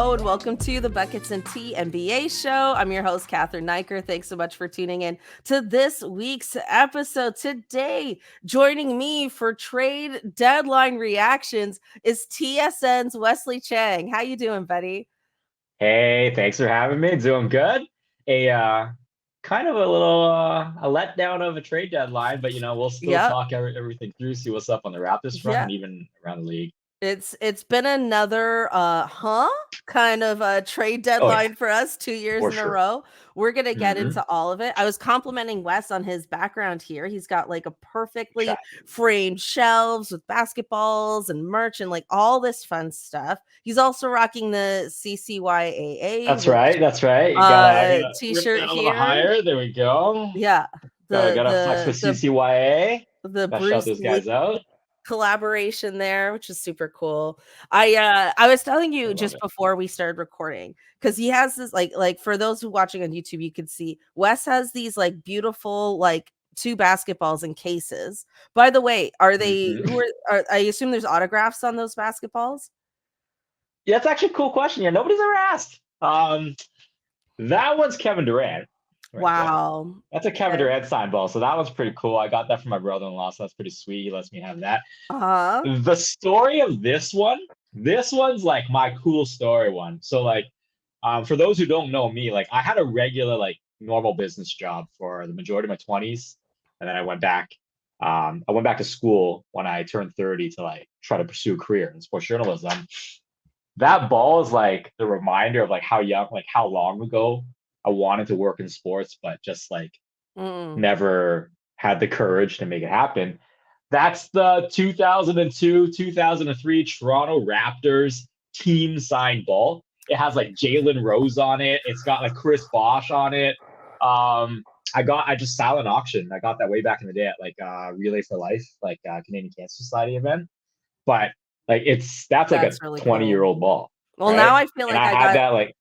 Hello and welcome to the Buckets and Tea NBA show. I'm your host, Cathryn Naiker. Thanks so much for tuning in to this week's episode. Today, joining me for trade deadline reactions is TSN's Wesley Cheng. How you doing, buddy? Hey, thanks for having me. Doing good. A kind of a little a letdown of a trade deadline, but we'll still Yep. talk everything through, see what's up on the Raptors front Yeah. and even around the league. It's been another kind of a trade Oh yeah, deadline for us 2 years for in a sure. row. We're gonna get Hmm. into all of it. I was complimenting Wes on his background here. He's got like a perfectly Chat. framed shelves with basketballs and merch and like all this fun stuff. He's also rocking the CCYAA That's right. That's right. You gotta rip t-shirt that a little here. higher. There we go. Yeah. Gotta The gotta flex the with the CCYA. the Gotta shout Bruce those Lee guys out. collaboration there, which is super cool. I was telling I you love just it. before we started recording, because he has this like for those who watching on YouTube, you could see Wes has these like beautiful like two basketballs in cases. By the way, are they Hmm. are I assume there's autographs on those basketballs? Yeah, that's actually a cool question. Yeah, nobody's ever asked. That one's Kevin Durant right there. Wow. That's a Kevin Okay. Durant signed ball, so that one's pretty cool. I got that from my brother-in-law, so that's pretty sweet. He lets me have that. Uh-huh. The story of this one's like my cool story one. So like, for those who don't know me, like I had a regular like normal business job for the majority of my 20s, and then I went back. I went back to school when I turned 30 to like try to pursue a career in sports journalism. That ball is like the reminder of like how young, like how long ago I wanted to work in sports, but just like Mm. never had the courage to make it happen. That's the 2002 2003 Toronto Raptors team signed ball. It has like Jalen Rose on it. It's got like Chris Bosh on it. I just silent auction. I got that way back in the day at like Relay for Life, like Canadian Cancer Society event. But like that's like a That's really 20-year cool. old ball, Well, now right? I feel And like I I had got that like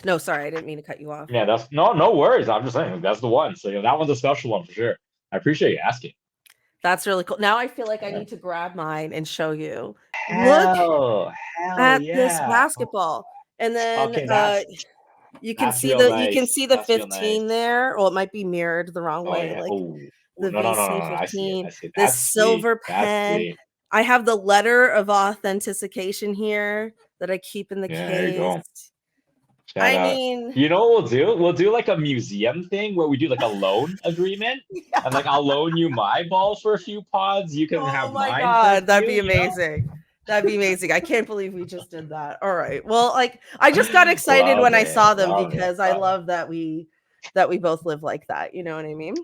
no, sorry, I didn't mean to cut you off. yeah, that's no worries. I'm just saying that's the one. So that one's a special one for sure. I appreciate you asking. That's really cool. Now I feel like I Yeah. need to grab mine and show you. Look Hell at this yeah. Oh, basketball. And then okay, you can that's see real the nice. the That's real 15 nice. there. Well, it might be mirrored the wrong Oh way, yeah. like Oh the no no no no no. I see it. VC15, I see it. this That's sweet. silver That's pen. sweet. I have the letter of authentication here that I keep in the Yeah, there you case. go. Shout I out. mean, You know what we'll do? We'll do like a museum thing where we do like a loan agreement. And like I'll loan you my ball for a few pods. You can oh have my mine for a god, that'd few, be amazing. That'd be amazing. I can't believe we just did that. All right. Well, like I just got excited Love when I it. saw them Love it. because I Love it. love that we both live like that. You know what I mean?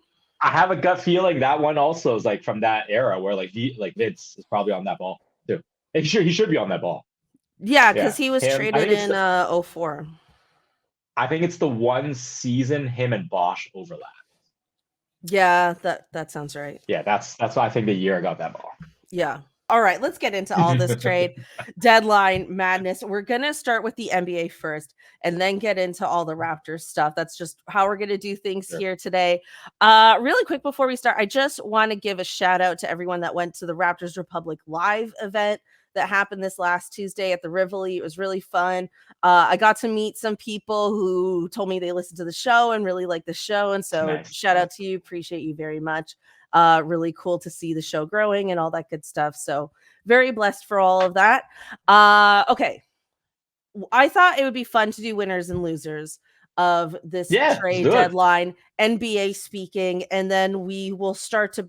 I have a gut feeling that one also is like from that era where like Vince is probably on that ball too. He should be on that ball. Yeah, because Yeah. he was Him. traded in '04. I think it's the one season him and Bosch overlap. Yeah, that sounds right. Yeah, that's why I think the year I got that ball. Yeah. All right, let's get into all this trade deadline madness. We're going to start with the NBA first and then get into all the Raptors stuff. That's just how we're going to do things Sure. here today. Really quick before we start, I just want to give a shout out to everyone that went to the Raptors Republic Live event that happened this last Tuesday at the Rivoli. It was really fun. I got to meet some people who told me they listened to the show and really liked the show. And so Nice. shout out to you. Appreciate you very much. Really cool to see the show growing and all that good stuff. So very blessed for all of that. Okay. I thought it would be fun to do winners and losers of this Yeah, let's trade do it. deadline, NBA speaking, and then we will start to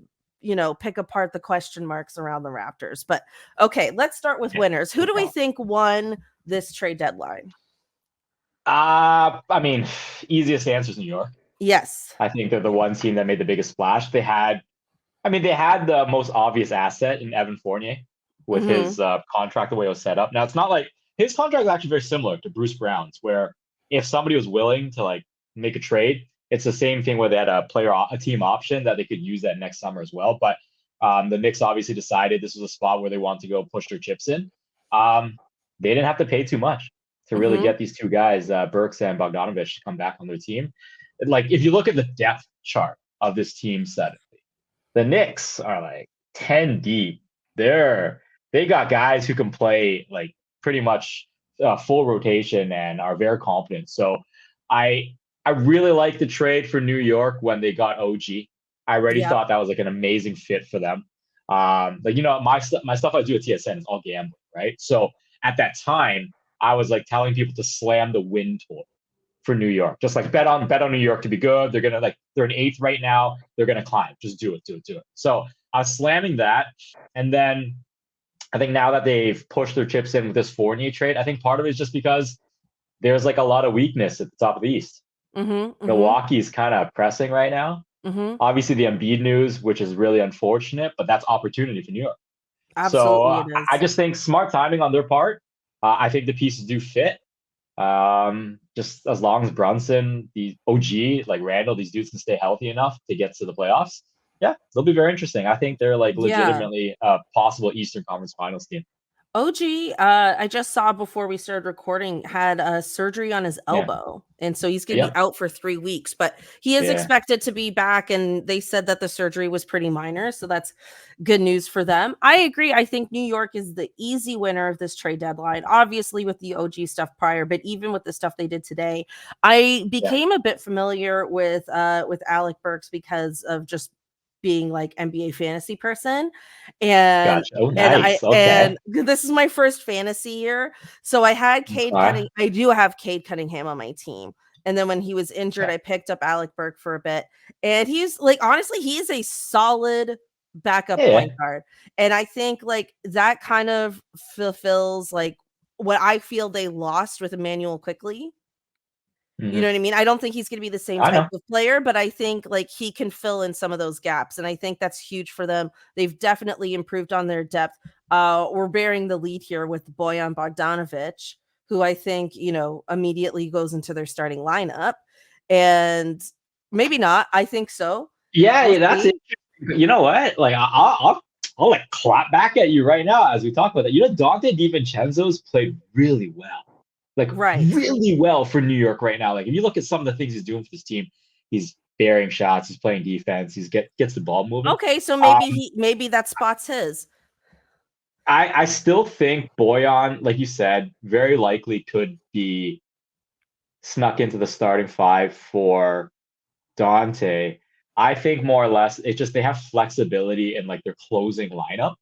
pick apart the question marks around the Raptors. But okay, let's start with winners. Who No do we problem. think won this trade deadline? I mean, easiest answer is New York. Yes. I think they're the one team that made the biggest splash. They had the most obvious asset in Evan Fournier with his contract the way it was set up. Now it's not like his contract is actually very similar to Bruce Brown's, where if somebody was willing to like make a trade, it's the same thing where they had a team option that they could use that next summer as well. But the Knicks obviously decided this was a spot where they wanted to go push their chips in. They didn't have to pay too much to really get these two guys, Burks and Bogdanovich, to come back on their team. Like if you look at the depth chart of this team set, the Knicks are like 10 deep. They got guys who can play like pretty much full rotation and are very confident. So I I really like the trade for New York when they got OG. I already Yep. thought that was like an amazing fit for them. Like my stuff I do at TSN is all gambling, right? So at that time, I was like telling people to slam the win total for New York. Just like bet on New York to be good. They're in eighth right now. They're gonna climb. Just do it, do it, do it. So I was slamming that, and then I think now that they've pushed their chips in with this Fournier trade, I think part of it is just because there's like a lot of weakness at the top of the East. Mhm. Mhm. Milwaukee's kind of pressing right now. Mhm. Obviously, the Embiid news, which is really unfortunate, but that's opportunity for New York. So Absolutely, it I is. just think smart timing on their part. I think the pieces do fit. Just as long as Brunson, the OG, like Randall, these dudes can stay healthy enough to get to the playoffs. Yeah, they'll be very interesting. I think they're like Yeah. legitimately a possible Eastern Conference Finals team. OG, I just saw before we started recording, had a surgery on his Yeah, elbow. And so he's going to be yeah, out for 3 weeks, but he is yeah, expected to be back. And they said that the surgery was pretty minor. So that's good news for them. I agree. I think New York is the easy winner of this trade deadline, obviously with the OG stuff prior, but even with the stuff they did today, I yeah. became a bit familiar with Alec Burks because of just being like NBA fantasy person. And Gotcha. Oh, and I nice. Okay. and this is my first fantasy year. So Okay. I do have Cade Cunningham on my team. And then when he was injured, Okay. I picked up Alec Burke for a bit. And he's like, honestly, he's a solid backup Yeah. point guard. And I think like that kind of fulfills like what I feel they lost with Emmanuel quickly. You know Hmm. what I mean? I don't think he's going to be the same I type know. of player, but I think like he can fill in some of those gaps, and I think that's huge for them. They've definitely improved on their depth. We're bearing the lead here with Boyan Bogdanovic, who I think immediately goes into their starting lineup, and maybe not. I think so. Yeah, We'll yeah, that's it. see. You know what? Like I'll like clap back at you right now as we talk about that. You know, Dante DiVincenzo's played really well, like Right. really well for New York right now. Like if you look at some of the things he's doing for this team, he's bearing shots, he's playing defense, gets the ball moving. Okay, so Um, maybe that spot's his. I still think Boyan, like you said, very likely could be snuck into the starting five for Dante. I think more or less it's just they have flexibility in like their closing lineup.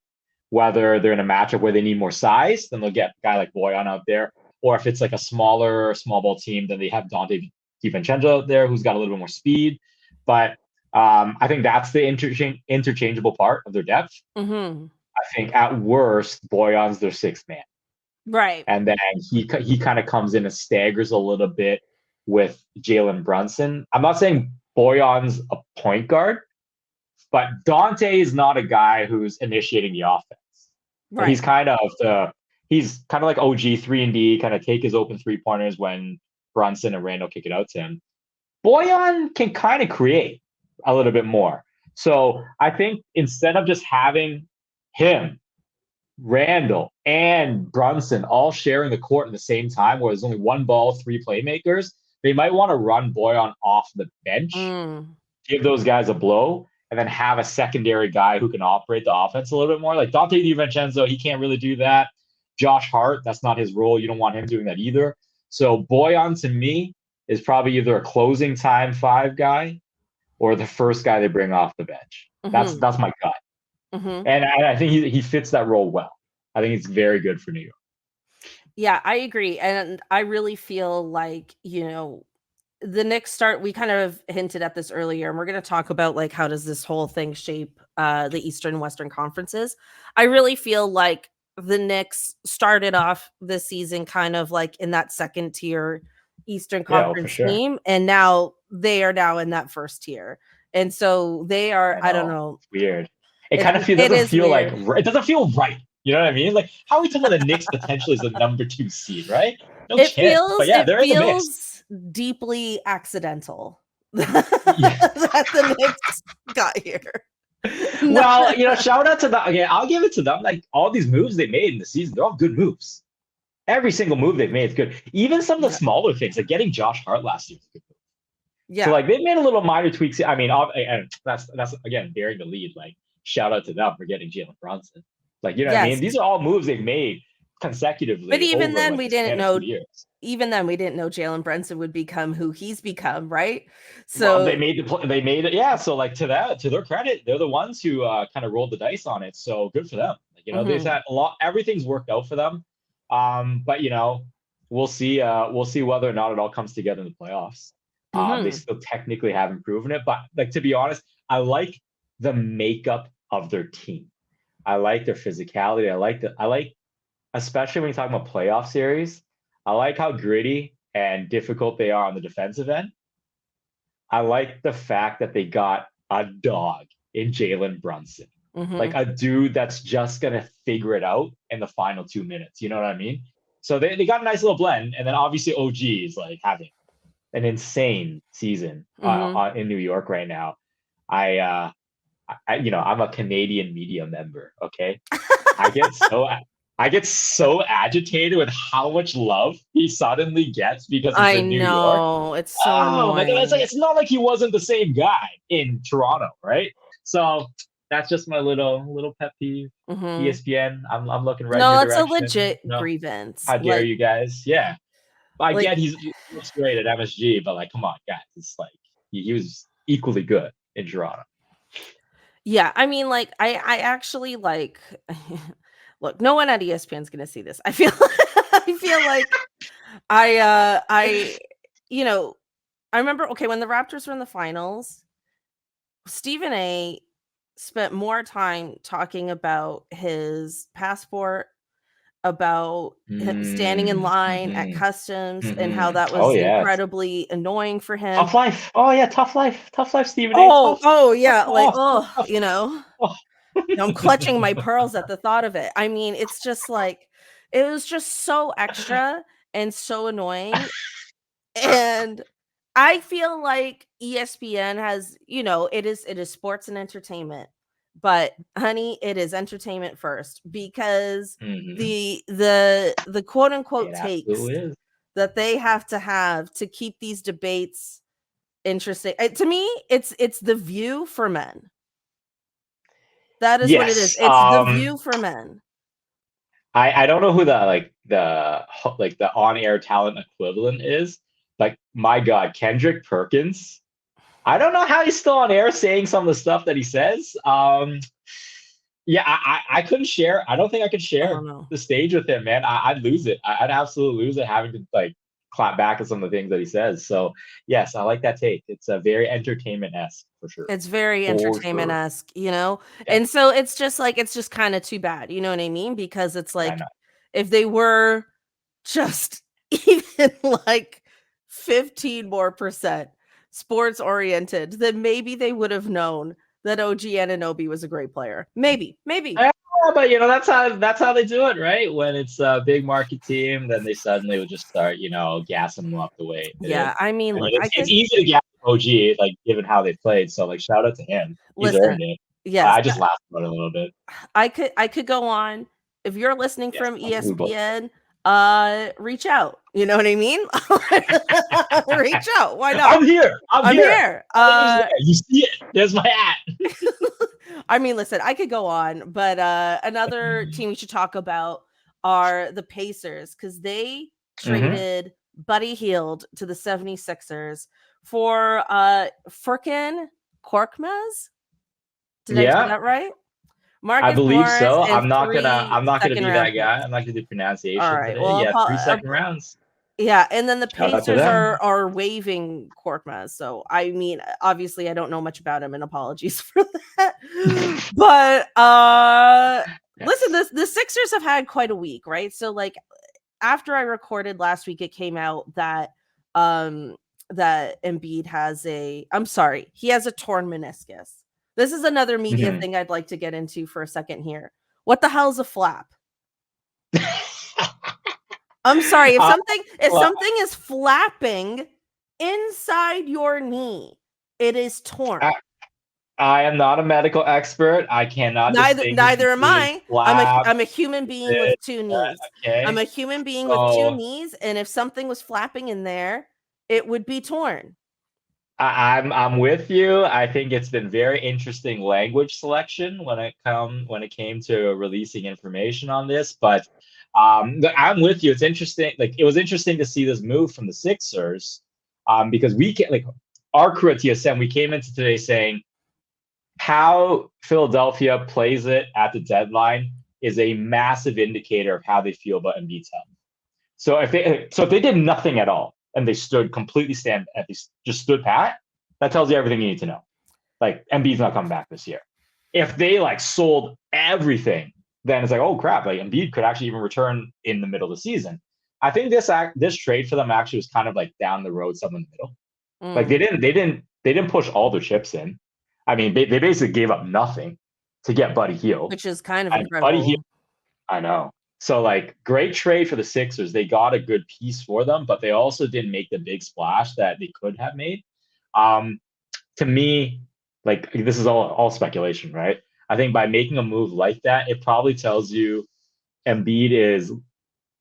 Whether they're in a matchup where they need more size, then they'll get a guy like Boyan out there. Or if it's like a smaller small ball team, then they have Dante DiVincenzo out there who's got a little bit more speed. But I think that's the interchangeable part of their depth. Hmm. I think at worst, Boyan's their sixth man, Right. and then he kind of comes in and staggers a little bit with Jalen Brunson. I'm not saying Boyan's a point guard, but Dante is not a guy who's initiating the offense. Like Right. he's kind of like OG 3 and D, kind of take his open 3 pointers when Brunson and Randall kick it out to him. Boyan can kind of create a little bit more. So I think instead of just having him, Randall, and Brunson all sharing the court at the same time, where there's only one ball, three playmakers, they might want to run Boyan off the bench, Mm. give those guys a blow, and then have a secondary guy who can operate the offense a little bit more. Like Dante DiVincenzo, he can't really do that. Josh Hart, that's not his role. You don't want him doing that either. So Boyan to me is probably either a closing time five guy or the first guy they bring off the bench. Hmm. That's my gut, Hmm. and I think he fits that role well. I think it's very good for New York. Yeah, I agree. And I really feel like, the Knicks start we kind of hinted at this earlier, and we're going to talk about like how does this whole thing shape the Eastern and Western conferences. I really feel like the Knicks started off this season kind of like in that second tier Eastern Yeah, oh, for Conference sure. team, and now they are now in that first tier. And so they are, I I don't know. know. It's weird. It It kind of it doesn't is feel like weird. it doesn't feel right. You know what I mean? Like how are we talking about the Knicks potentially as the number 2 seed, right? No It chance. But feels yeah, it they're in the mix. feels deeply accidental Yeah. that the Knicks got here. Not Well, shout out to them. Again, I'll give it to them. Like all these moves they made in the season, they're all good moves. Every single move they've made is good. Even some of the yeah, smaller things, like getting Josh Hart last year. So yeah, like they've made a little minor tweaks. I mean, and that's again bearing the lead. Like shout out to them for getting Jalen Brunson. Like you know what I mean? yes, These are all moves they've made consecutively. But even over, then, like, we the span didn't of know. 2 years. Even then, we didn't know Jalen Brunson would become who he's become, right? Well, they So, made they made it, yeah. So like to their credit, they're the ones who kind of rolled the dice on it. So good for them. Like, they've mhm, had a lot. Everything's worked out for them. But we'll see. We'll see whether or not it all comes together in the playoffs. They mhm, still technically haven't proven it, but like, to be honest, I like the makeup of their team. I like their physicality. I like, especially when you talk about playoff series. I like how gritty and difficult they are on the defensive end. I like the fact that they got a dog in Jalen Brunson, like mhm. a dude that's just gonna figure it out in the final 2 minutes. You know what I mean? So they got a nice little blend, and then obviously OG is like having an insane season Mhm. in New York right now. I, I'm a Canadian media member. Okay, I get so I get so agitated with how much love he suddenly gets because he's I in New York. know, it's so Oh my god, annoying. it's not like he wasn't the same guy in Toronto, right? So that's just my little pet peeve. Mhm. ESPN, I'm looking right in your No, it's a direction. legit grievance, How dare like you guys? Yeah, I like get he looks great at MSG, but like, come on, guys, it's like he was equally good in Toronto. yeah, I mean, like, I actually, like look, no one at ESPN is gonna see this. I feel I feel like I you know, I remember, okay, when the Raptors were in the finals, Stephen A spent more time talking about his passport, about him standing in Mm, line at mhm, customs and how mhm. that Oh was yes, incredibly annoying for him. tough life. Oh yeah, tough life, Stephen A. Oh, Tough, oh, tough. yeah, like, Oh, oh, tough. Oh. I'm clutching my pearls at the thought of it. I mean, it's just like it was just so extra and so annoying, and I feel like ESPN has, it is sports and entertainment, but honey, it is entertainment first because Mhm. the quote unquote It takes absolutely is. that they have to keep these debates interesting. To me, it's the view for men. That is what it is. Yes. It's the view for men. I don't know who the like the on air talent equivalent is. Like, my God, Kendrick Perkins. I don't know how he's still on air saying some of the stuff that he says. Yeah, I couldn't share. I don't think I could Oh share no. the stage with him, man. I'd lose it. I'd absolutely lose it having to like clap back at some of the things that he says. So yes, I like that take. It's a very entertainment esque for sure. It's very For sure. entertainment-esque, Yeah, And so it's just like it's just kinda too bad, you know what I mean? Because it's I like know. if they were just even like 15 more percent sports oriented, then maybe they would have known that OG Anunoby was a great player. Maybe, maybe. Yeah, but that's how they do it, right? When it's a big market team, then they suddenly would just start, gassing them up the way it is. Yeah, I mean, I look, mean, I it's could easy to gas OG, like, given how they played. So like, shout out to him. He's listen. earned it. Yes, I just laughed about it a little bit. I could go on. If you're listening Yes, from we both. ESPN, reach out. You know what I mean? Reach out. Why not? I'm here. I'm I'm here. here. My name's there. You see it. There's my hat. I mean, listen, I could go on, but another team we should talk about are the Pacers because they Hmm. traded Buddy Hield to the 76ers for Furkan Korkmaz. Did I say Yeah, that right? I Marcus believe Morris so. and I'm three not gonna second be that round guy. picks. I'm not gonna do All pronunciation right. today. Well, Yeah, 3 second rounds. yeah, and then the Shout out to Pacers them. are waiving Korkmaz. So I mean, obviously I don't know much about him and apologies for that. But listen, Yes. the Sixers have had quite a week, right? So like after I recorded last week, it came out um that Embiid has he has a torn meniscus. This is another media Mhm. thing I'd like to get into for a second here. What the hell's a flap? I'm sorry, Uh, if well, something is flapping inside your knee, it is I, torn. I am not a medical expert. I cannot distinguish Neither am between I. flap, I'm a human being with this, 2 that. knees. I'm Okay. a human being with 2 So knees, and if something was flapping in there, it would be torn. I'm with you. I think it's been very interesting language selection when it came to releasing information on this. But I'm with you. It's interesting. Like it was interesting to see this move from the Sixers, because we can like our crew at TSM. We came into today saying how Philadelphia plays it at the deadline is a massive indicator of how they feel about Embiid's health. So if they did nothing at all and they stood completely they just stood pat, that tells you everything you need to know. Like Embiid's not coming back this year. If they like sold everything, then it's like, oh crap, like Embiid could actually even return in the middle of the season. I think this trade for them actually was kind of like down the road, somewhere in the middle. Like they didn't push all their chips in. I mean, they basically gave up nothing to get Buddy Hield, which is kind of and Buddy Hield, incredible. I know. So like great trade for the Sixers. They got a good piece for them, but they also didn't make the big splash that they could have made. Um, to me, like this is all speculation, right? I think by making a move like that, it probably tells you Embiid is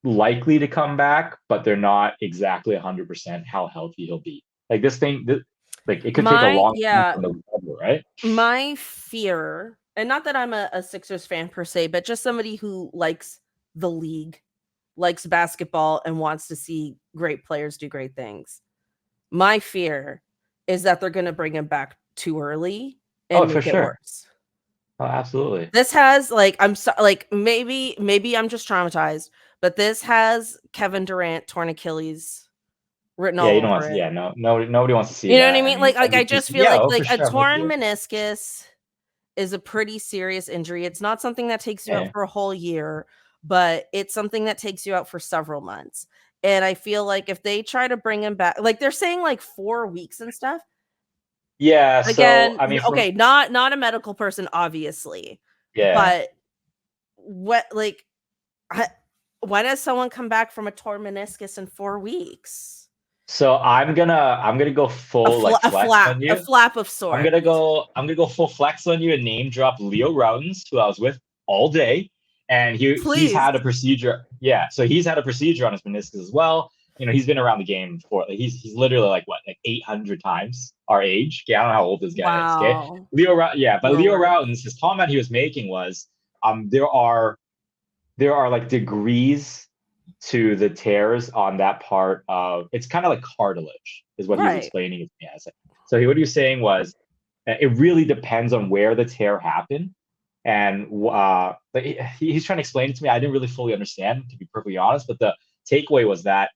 likely to come back, but they're not exactly 100% how healthy he'll be. Like like it could take a long time from the recovery, right? My fear, and not that I'm a Sixers fan per se, but just somebody who likes the league, likes basketball, and wants to see great players do great things. My fear is that they're going to bring him back too early and For make it sure. worse. Oh, absolutely. This has maybe I'm just traumatized, but this has Kevin Durant torn Achilles written Yeah, you all don't want over to. it. Yeah, no, nobody wants to see You know what I that. I mean? mean, I just feel yeah, oh, for like a sure, I'm with torn you. meniscus is a pretty serious injury. It's not something that takes you out Yeah. for a whole year, but it's something that takes you out for several months. And I feel like if they try to bring him back, like they're saying like 4 weeks and stuff. Yeah. So Again, I mean, okay, not a medical person, obviously, yeah. but what like I, when has someone come back from a torn meniscus in 4 weeks? So I'm gonna go full like flex on A you. flap of sorts. I'm gonna go full flex on you and name drop Leo Routens, who I was with all day, and he's Please. had a procedure. Yeah, so he's had a procedure on his meniscus as well. You know, he's been around the game for like, he's literally like what, like 800 times our age. Okay, I don't know how old this guy is. Okay, Wow. Yeah, but Leo Lord. Routens, his comment he was making was, there are like degrees to the tears on that part of it's kind of like cartilage is what he was Right. explaining it to me as. So what he was saying was it really depends on where the tear happened, and he's trying to explain it to me. I didn't really fully understand, to be perfectly honest, but the takeaway was that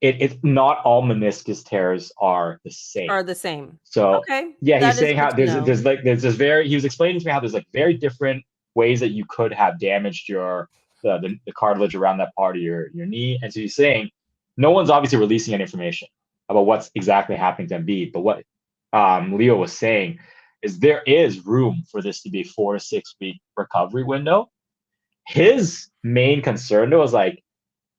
it's not all meniscus tears are the same. Are the same. So Okay. yeah, he's That is saying good how to know. there's this very he was explaining to me how there's like very different ways that you could have damaged the cartilage around that part of your knee. And so he's saying no one's obviously releasing any information about what's exactly happening to Embiid, but what Leo was saying is there is room for this to be a 4 to 6 week recovery window. His main concern though was like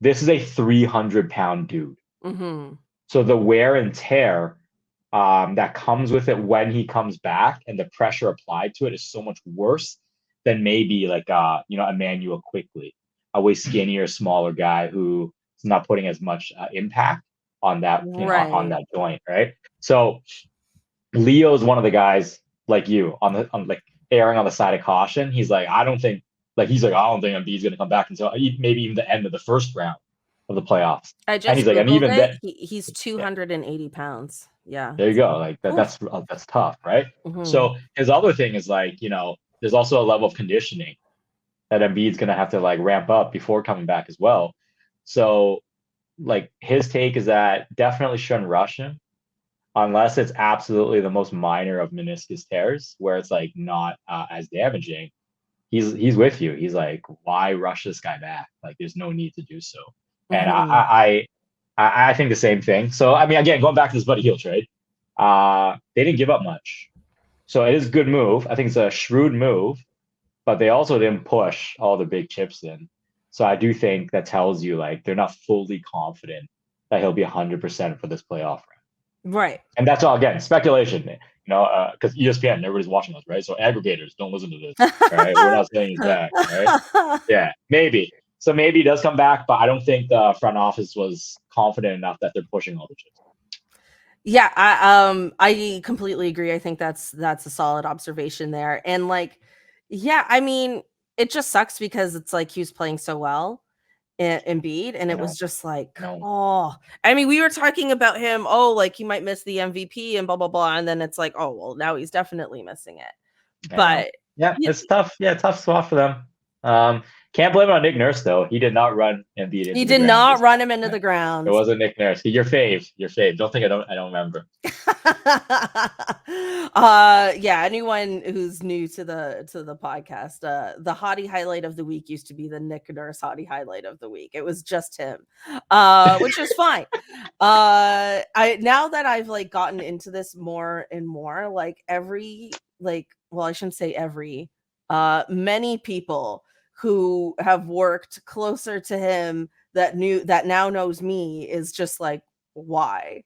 this is a 300-pound dude. Mm-hmm. So the wear and tear that comes with it when he comes back and the pressure applied to it is so much worse than maybe like Emmanuel Quickly, a way skinnier, smaller guy who is not putting as much impact on that on Right. that joint, right? So Leo is one of the guys like you on like erring on the side of caution. He's like, I don't think Embiid's going to come back until maybe even the end of the first round of the playoffs. I And just he's like, and Googled even it. then, He's yeah, 280 pounds. Yeah. there you go. Like Oof. that's tough, right? Mm-hmm. So his other thing is like, there's also a level of conditioning that Embiid's gonna have to like ramp up before coming back as well. So like his take is that definitely shouldn't rush him unless it's absolutely the most minor of meniscus tears where it's like not as damaging. He's with you. He's like, why rush this guy back? Like there's no need to do so. And Mm-hmm. I think the same thing. So I mean, again, going back to this Buddy Hield trade, they didn't give up much, so it is a good move. I think it's a shrewd move, but they also didn't push all the big chips in. So I do think that tells you like they're not fully confident that he'll be 100% for this playoff round. Right. And that's all again speculation, because ESPN, everybody's watching us, right? So aggregators, don't listen to this. All right, we're not saying he's back. All right, yeah, maybe. So maybe he does come back, but I don't think the front office was confident enough that they're pushing all the chips. Yeah, I completely agree. I think that's a solid observation there. And like, yeah, I mean, it just sucks because it's like he was playing so well, Embiid, and I it know, was just like, I know, oh, I mean, we were talking about him, oh, like he might miss the MVP and blah blah blah, and then it's like, oh, well, now he's definitely missing it. I know. But Yeah, y- it's tough. Yeah, tough spot for them. Can't blame it on Nick Nurse though. He did not run Embiid he into the did ground not this run past him into the night. It ground. wasn't Nick Nurse. Your fave, your fave. Don't think I don't remember. Yeah, anyone who's new to the podcast, the Hottie Highlight of the week used to be the Nick Nurse Hottie Highlight of the week. It was just him, which is fine. I now that I've like gotten into this more and more, like well, I shouldn't say every, many people who have worked closer to him that now knows me is just like, why?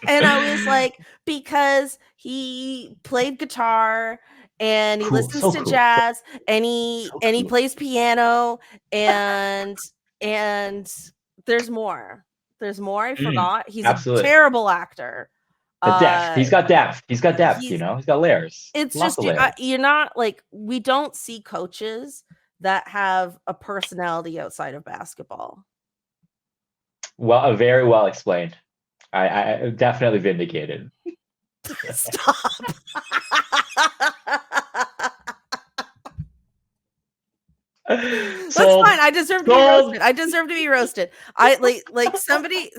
And I was like, because he played guitar and he Cool, listens so to cool, so, jazz and he so and he cool. plays piano and and there's more. There's more. I forgot. He's a Absolutely. terrible actor. The depth. Uh He's got depth. He's got depth, he's He's got layers. it's Lots just of layers. you're not like we don't see coaches that have a personality outside of basketball. Well, very well explained. I definitely vindicated. Stop. That's Sold. fine. I deserve to be Sold. roasted. I deserve to be roasted. I like somebody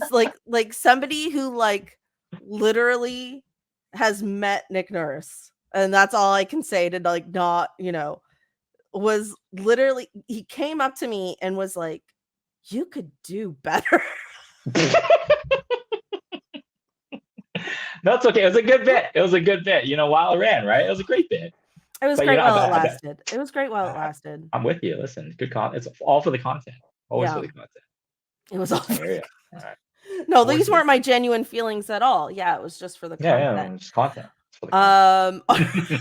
like somebody who like literally has met Nick Nurse, and that's all I can say to like not, was literally he came up to me and was like, "You could do better." No, it's okay. It was a good bit. It was a good bit. While it ran, right? It was a great bit. It was But great while it I bet lasted. It was great while it I, lasted. I'm with you. Listen, good content. It's all for the content. Always for Yeah, the content. it was all I hear you. All right. No, Always these for the weren't my content. genuine feelings at all. Yeah, it was just for the Yeah, content. it's content. It's for the Um content.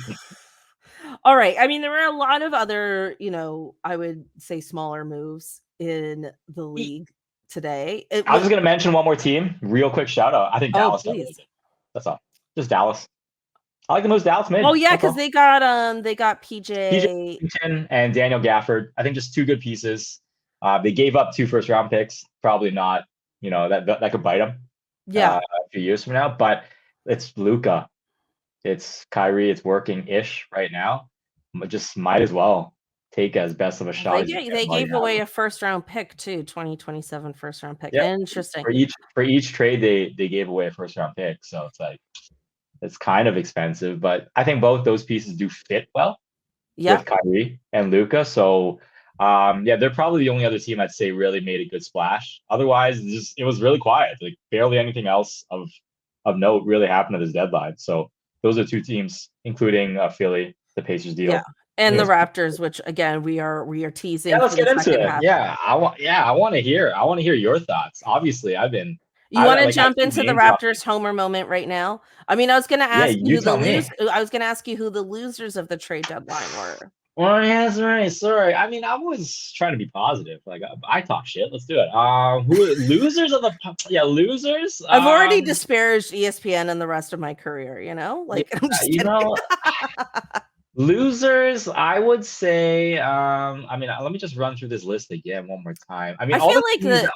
All right. I mean, there were a lot of other, I would say smaller moves in the league today. It I was was just gonna mention one more team. Real quick shout out. I think Oh, Dallas got really please. good. That's all. Just Dallas. I like the moves Dallas made. Oh yeah, That's because all. they got PJ PJ. Washington and Daniel Gafford. I think just two good pieces. They gave up 2 first-round picks. Probably not. That could bite them Yeah. a few years from now. But it's Luka. It's Kyrie. It's working ish right now. Just might as well take as best of a Well, shot as you can they while you gave have away it. a first round pick too, 2027 first round pick. Yep. Interesting. For each trade, they gave away a first-round pick. So it's like it's kind of expensive, but I think both those pieces do fit well Yeah. with Kyrie and Luka. So yeah, they're probably the only other team I'd say really made a good splash. Otherwise, it was really quiet. Like barely anything else of note really happened at this deadline. So those are two teams, including Philly, the Pacers Yeah. deal. I And think the it's Raptors, which again we are yeah. teasing Let's for the get into second it. half. Yeah, I want to hear your thoughts. Obviously, You want to I jump see into the name dropping. Raptors Homer moment right now? I mean, I was going to Yeah, ask you you who tell me. I was going to ask you who the losers of the trade deadline were. Well, yeah, that's right. Sorry. I mean, I'm always trying to be positive. Like I talk shit. Let's do it. Who losers of the yeah losers? I've already disparaged ESPN and the rest of my career, Yeah, Like I'm just you kidding. know, losers. I would say. I mean, let me just run through this list again one more time. I mean, I all feel the like teams that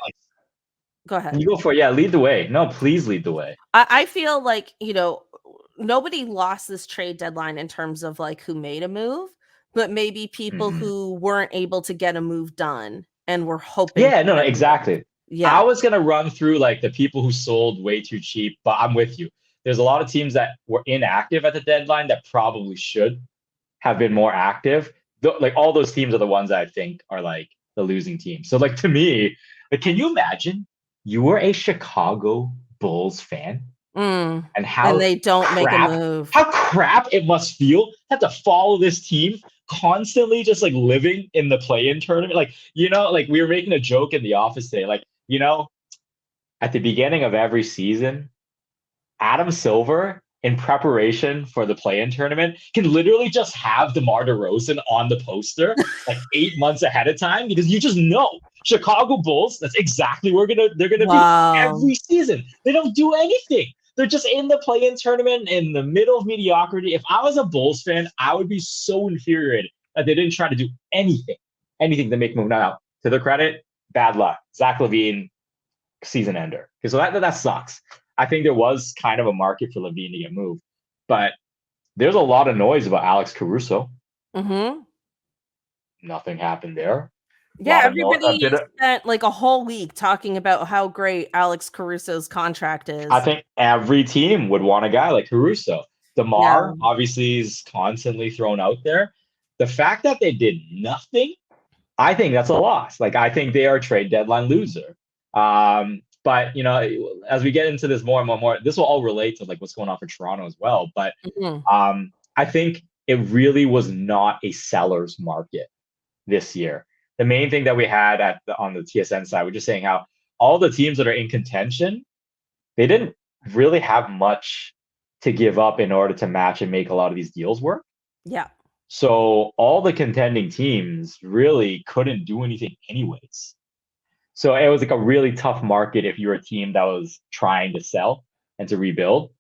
go ahead. you go for. Yeah, lead the way. No, please lead the way. I feel like, nobody lost this trade deadline in terms of like who made a move, but maybe people Mhm. who weren't able to get a move done and were hoping Yeah, to no, get a move. exactly. Yeah. I was gonna run through like the people who sold way too cheap, but I'm with you. There's a lot of teams that were inactive at the deadline that probably should have been more active. Like all those teams are the ones that I think are like the losing teams. So like to me, like can you imagine you were a Chicago Bulls fan Mm. and And they don't make a move. how crap it must feel to have to follow this team constantly just like living in the play-in tournament. Like, like we were making a joke in the office today. Like, at the beginning of every season, Adam Silver, in preparation for the play-in tournament, can literally just have DeMar DeRozan on the poster like 8 months ahead of time because you just know Chicago Bulls, that's exactly where they're gonna be Wow. every season. They don't do anything. They're just in the play-in tournament in the middle of mediocrity. If I was a Bulls fan, I would be so infuriated that they didn't try to do anything to make move. Now, to their credit, bad luck. Zach LaVine, season ender. Because so that sucks. I think there was kind of a market for LaVine to get moved, but there's a lot of noise about Alex Caruso. Mm-hmm. Nothing happened there. Yeah, everybody spent like a whole week talking about how great Alex Caruso's contract is. I think every team would want a guy like Caruso. DeMar obviously is constantly thrown out there. The fact that they did nothing, I think that's a loss. Like, I think they are a trade deadline loser. But, you know, as we get into this more and more, this will all relate to like what's going on for Toronto as well. But I think it really was not a seller's market this year. The main thing that we had on the TSN side, we're just saying how all the teams that are in contention, they didn't really have much to give up in order to match and make a lot of these deals work. Yeah. So all the contending teams really couldn't do anything anyways. So it was like a really tough market if you're a team that was trying to sell and to rebuild.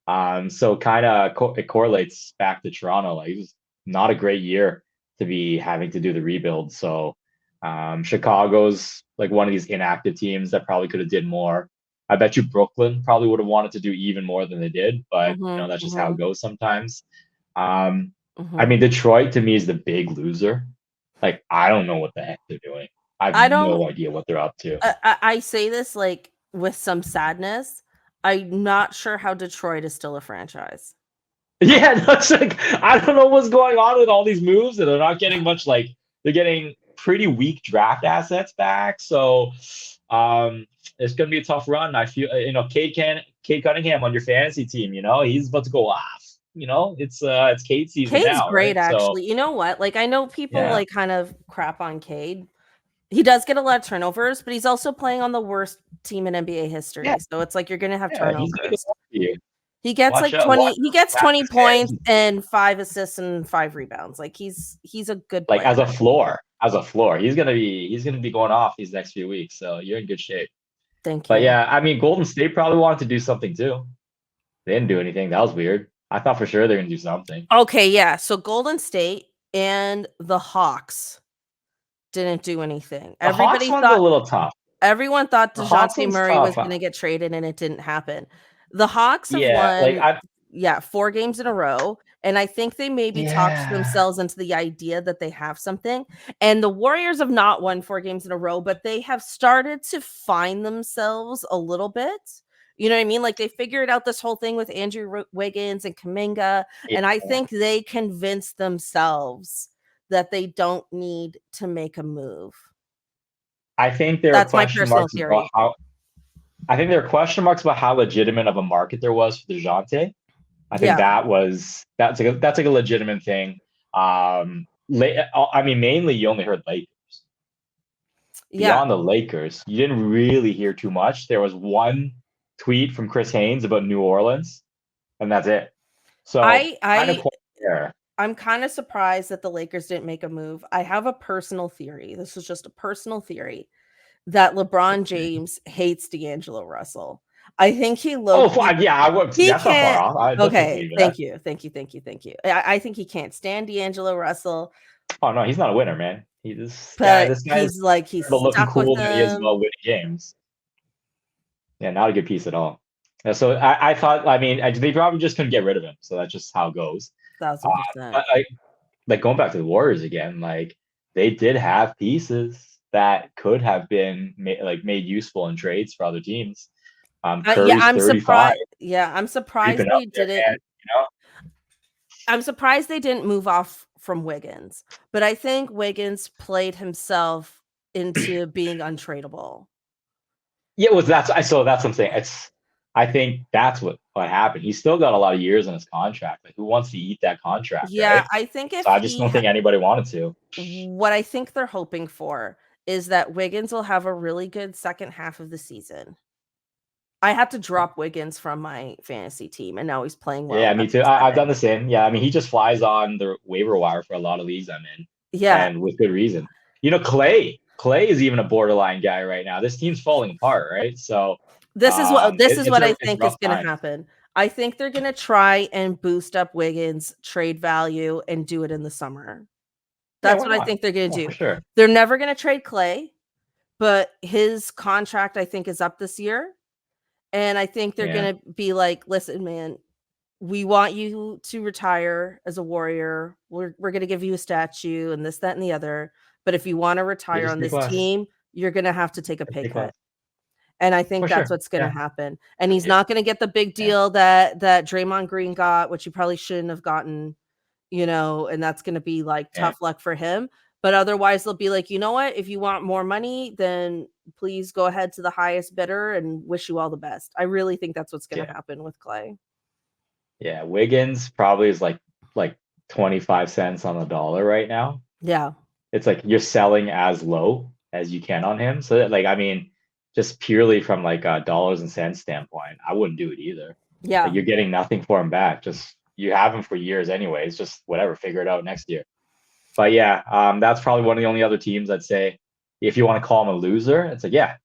So kind of it correlates back to Toronto. Like, it was not a great year to be having to do the rebuild. So Chicago's like one of these inactive teams that probably could have did more. I bet you Brooklyn probably would have wanted to do even more than they did, but you know, that's just how it goes sometimes. I mean, Detroit to me is the big loser. Like, I don't know what the heck they're doing. I have no idea what they're up to. I say this like with some sadness. I'm not sure how Detroit is still a franchise. Yeah, that's like, I don't know what's going on with all these moves, and they're not getting much. Like, they're getting pretty weak draft assets back. So it's gonna be a tough run. I feel, you know, Cade Cunningham on your fantasy team, you know, he's about to go off. You know, it's Cade season Cade's now. Great, right? actually. So, you know what? Like, I know people like kind of crap on Cade. He does get a lot of turnovers, but he's also playing on the worst team in NBA history. Yeah. So it's like you're gonna have turnovers. He gets like 20. He gets 20 points and 5 assists and 5 rebounds. Like, he's a good player. Like, as a floor, he's gonna be going off these next few weeks. So you're in good shape. Thank you. But yeah, I mean, Golden State probably wanted to do something too. They didn't do anything. That was weird. I thought for sure they're gonna do something. Okay, yeah. So Golden State and the Hawks didn't do anything. Everybody thought a little tough. Everyone thought DeJounte Murray was going to get traded, and it didn't happen. The Hawks have won 4 games in a row, and I think they maybe talked themselves into the idea that they have something. And the Warriors have not won 4 games in a row, but they have started to find themselves a little bit. You know what I mean? Like, they figured out this whole thing with Andrew Wiggins and Kuminga, and I think they convinced themselves that they don't need to make a move. I think there are question marks about how. I think there are question marks about how legitimate of a market there was for DeJounte. I think that's like a legitimate thing. I mean, mainly you only heard Lakers. Beyond the Lakers, you didn't really hear too much. There was one tweet from Chris Haynes about New Orleans, and that's it. So I'm kind of surprised that the Lakers didn't make a move. I have a personal theory. This is just a personal theory that LeBron James hates D'Angelo Russell. I think he looks. Oh, yeah, I would. That's not far off. Okay, thank you. I think he can't stand D'Angelo Russell. Oh no, he's not a winner, man. He's stuck cool than he is about winning games. Yeah, not a good piece at all. Yeah, so I thought. I mean, they probably just couldn't get rid of him. So that's just how it goes. 1,000%. Like, going back to the Warriors again, like, they did have pieces that could have been made useful in trades for other teams. I'm surprised. Yeah, I'm surprised they didn't. I'm surprised they didn't move off from Wiggins, but I think Wiggins played himself into being untradeable. Yeah, that's what I'm saying. I think that's what happened. He's still got a lot of years on his contract. Like, who wants to eat that contract? Yeah, right? I think I just don't think anybody wanted to. What I think they're hoping for is that Wiggins will have a really good second half of the season. I had to drop Wiggins from my fantasy team, and now he's playing well. Yeah, me too. I've done the same. Yeah, I mean, he just flies on the waiver wire for a lot of leagues I'm in. Yeah, and with good reason. You know, Clay Clay is even a borderline guy right now. This team's falling apart, right? So This is what I it's think is rough going to times. happen. I think they're going to try and boost up Wiggins' trade value and do it in the summer. Yeah, That's why what I not? think they're going to Yeah, for do. sure. They're never going to trade Clay, but his contract I think is up this year, and I think they're Yeah, going to be like, "Listen, man, we want you to retire as a Warrior. We're going to give you a statue and this, that, and the other. But if you want to they retire just on take this less. team, you're going to have to take a They pay take less cut." And I for think that's sure. what's going to Yeah, happen. And he's yeah, not going to get the big yeah, deal that Draymond Green got, which he probably shouldn't have gotten, and that's going to be like yeah, tough luck for him. But otherwise, they'll be like, you know what? If you want more money, then please go ahead to the highest bidder and wish you all the best. I really think that's what's going to yeah, happen with Clay. yeah. Wiggins probably is like 25 cents on the dollar right now. Yeah. It's like you're selling as low as you can on him. So that, like, I mean, just purely from like a dollars and cents standpoint, I wouldn't do it either. Like Yeah. you're getting nothing for him back. Just you have him for years anyways. Just whatever, figure it out next year. But yeah, that's probably one of the only other teams I'd say if you want to call him a loser, it's like, yeah,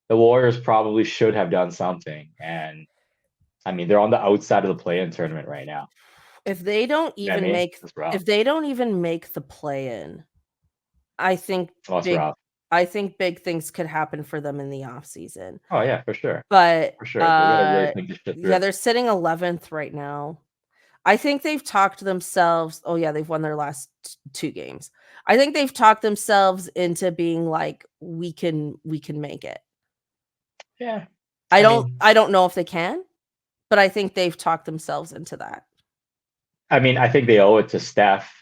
the Warriors probably should have done something. And I mean, they're on the outside of the play-in tournament right now. If they don't You know what I even mean? make It's rough. if they don't even make the play-in, I think Oh, it's big rough. I think big things could happen for them in the off season. Oh yeah, for sure. But For sure. They gotta really think this shit yeah, through. they're sitting 11th right now. I think they've talked themselves. Oh yeah, they've won their last two games. I think they've talked themselves into being like, we can make it. Yeah. I I don't mean, I don't know if they can, but I think they've talked themselves into that. I think they owe it to Steph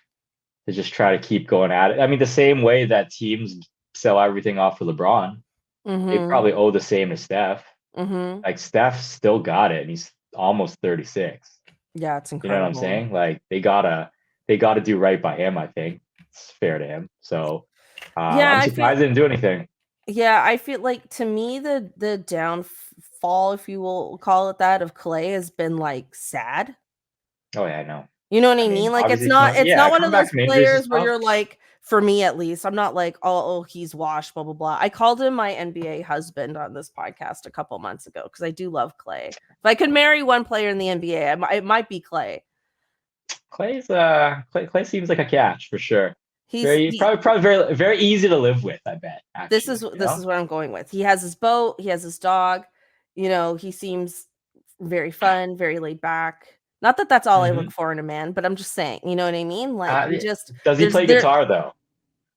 to just try to keep going at it. I mean, the same way that teams sell everything off for LeBron, they Mhm. probably owe the same to Steph. Mhm. Like Steph still got it, and he's almost 36. Yeah, it's You know what I'm incredible. saying? Like they gotta do right by him. I think it's fair to him. So Yeah, I'm I feel surprised they didn't do anything. yeah, I feel like to me the downfall, if you will call it that, of Clay has been like sad. Oh yeah, I know. You know what I I mean, mean? Like obviously, it's yeah, not one coming of back those from injuries is players where tough. you're like, for me at least, I'm not like, oh, he's washed, blah blah blah. I called him my NBA husband on this podcast a couple months ago because I do love Clay. If I could marry one player in the NBA, it might be Clay. Clay seems like a catch for sure. He's Very he probably very very easy to live with, I bet, this actually. is You this know? is what I'm going with. He has his boat, he has his dog. He seems very fun, very laid back. Not that that's all I look Hmm. for in a man, but I'm just saying, you know what I mean? Like Yeah. he just Does he play there guitar though?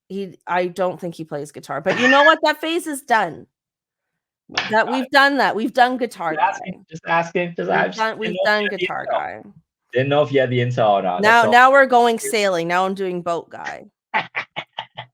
he I don't think he plays guitar, but you know what? That phase is done. That I- we've done that. We've done guitar Just asking, guy. just asking, I just didn't We've know if done you had the guitar intel. guy. Didn't know if you had the intel or not. That's Now all. now we're going sailing. Now I'm doing boat guy.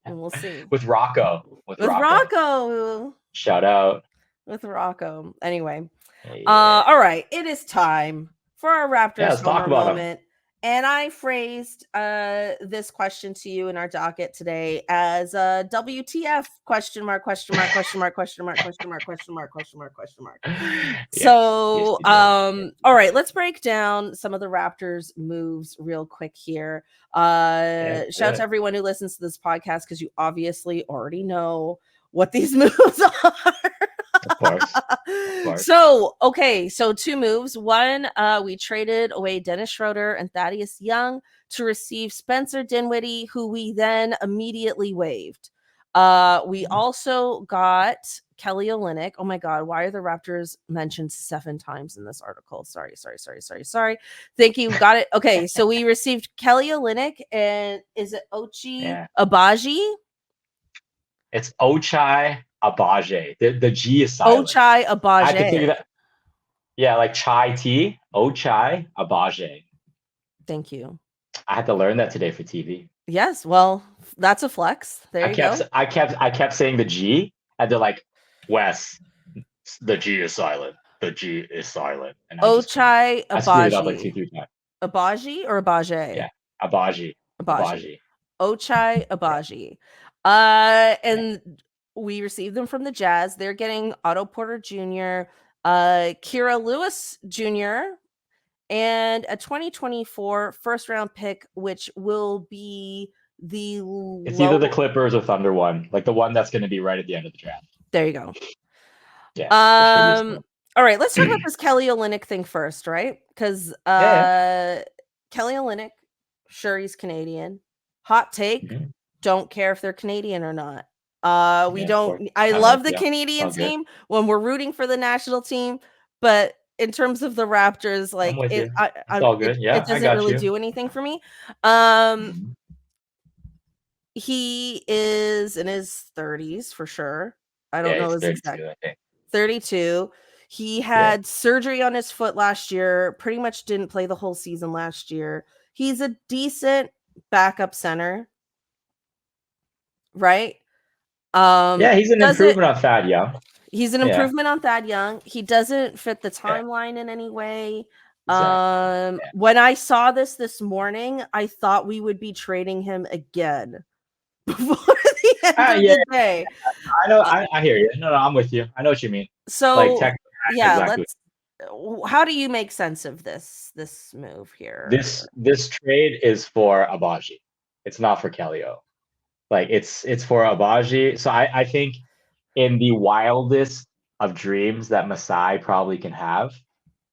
And we'll see. With Rocco, with With Rocco, Rocco. shout out. With Rocco. Anyway. Yeah, All right. It is time for our yeah. Raptors Let's talk Homer about him. moment. And I phrased this question to you in our docket today as WTF question mark question mark question mark question mark question mark question mark question mark question mark. Yes, So you did. Yes, you all did. right, let's break down some of the Raptors moves real quick here. Yeah, let's Shout do out to it. everyone who listens to this podcast because you obviously already know what these moves are. Of course, of course. So two moves. One, we traded away Dennis Schroeder and Thaddeus Young to receive Spencer Dinwiddie, who we then immediately waived. We also got Kelly Olynyk. Oh my God, why are the Raptors mentioned 7 times in this article? Sorry. Thank you. Got it. Okay, so we received Kelly Olynyk and is it Ochi Yeah, Abaji? it's Ochai Abaje. The G is silent. Ochai I had to figure Abaje. that. Yeah, like chai tea. Ochai Abaje. Thank you. I had to learn that today for TV. Yes, well, that's a flex. There I you kept go. I kept saying the G, and they're like, Wes, the G is silent. The G is silent, and I just couldn't. Ochai I screwed it up like two, Abaji. three times. Abaji or Abaje? Yeah, Abaji, Abaji. Abaji. Ochai Yeah, Abaji. yeah. And we received them from the Jazz. They're getting Otto Porter Jr., Kira Lewis Jr., and a 2024 first round pick, which will be It's either the Clippers or Thunder one, like the one that's going to be right at the end of the draft. There you go. Yeah. All right, let's talk about this Kelly Olynyk thing first, right? Because Kelly Olynyk, sure, he's Canadian. Hot take, don't care if they're Canadian or not. We don't. I love the Canadian team when we're rooting for the national team, but in terms of the Raptors, like it's all good. It doesn't really do anything for me. He is in his 30s for sure. I don't know his exact 32. He had surgery on his foot last year, pretty much didn't play the whole season last year. He's a decent backup center, right? He's an improvement on Thad Young. He's an improvement on Thad Young. He doesn't fit the timeline in any way. Exactly. When I saw this morning, I thought we would be trading him again before the end of the day. I know. I hear you. No, I'm with you. I know what you mean. So like how do you make sense of this move here? This trade is for Agbaji. It's not for Kelly O. Like it's for Agbaji. So I think in the wildest of dreams that Masai probably can have,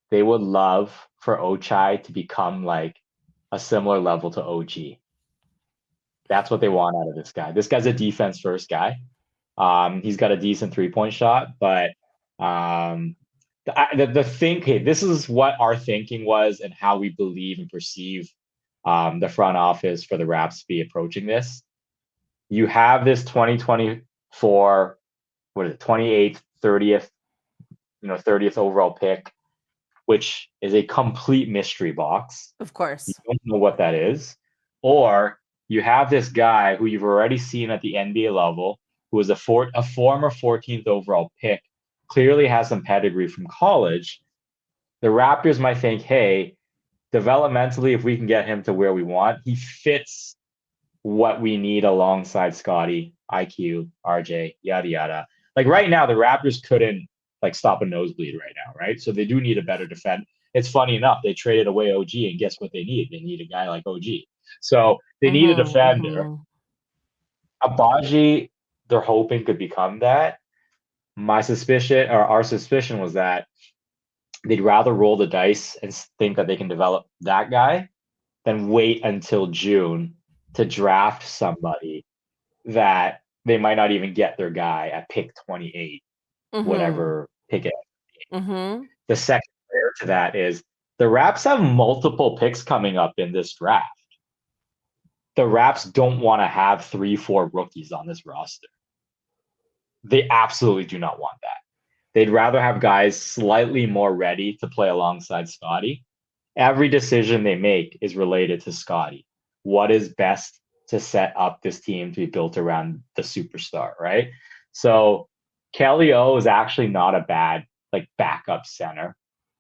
they would love for Ochai to become like a similar level to OG. That's what they want out of this guy. This guy's a defense first guy. He's got a decent 3-point shot, but the thing, this is what our thinking was and how we believe and perceive the front office for the Raps to be approaching this. You have this 2024, 28th, 30th, 30th overall pick, which is a complete mystery box. Of course. You don't know what that is. Or you have this guy who you've already seen at the NBA level, who is a former 14th overall pick, clearly has some pedigree from college. The Raptors might think, hey, developmentally, if we can get him to where we want, he fits what we need alongside Scottie, IQ, RJ, yada, yada. Like right now, the Raptors couldn't like stop a nosebleed right now, right? So they do need a better defense. It's funny enough, they traded away OG, and guess what they need? They need a guy like OG. So they need a defender. Agbaji, they're hoping could become that. Our suspicion was that they'd rather roll the dice and think that they can develop that guy than wait until June to draft somebody that they might not even get their guy at pick 28, whatever pick it. The second layer to that is the Raps have multiple picks coming up in this draft. The Raps don't want to have 3-4 rookies on this roster. They absolutely do not want that. They'd rather have guys slightly more ready to play alongside Scottie. Every decision they make is related to Scottie. What is best to set up this team to be built around the superstar, right? So Kelly O is actually not a bad like backup center.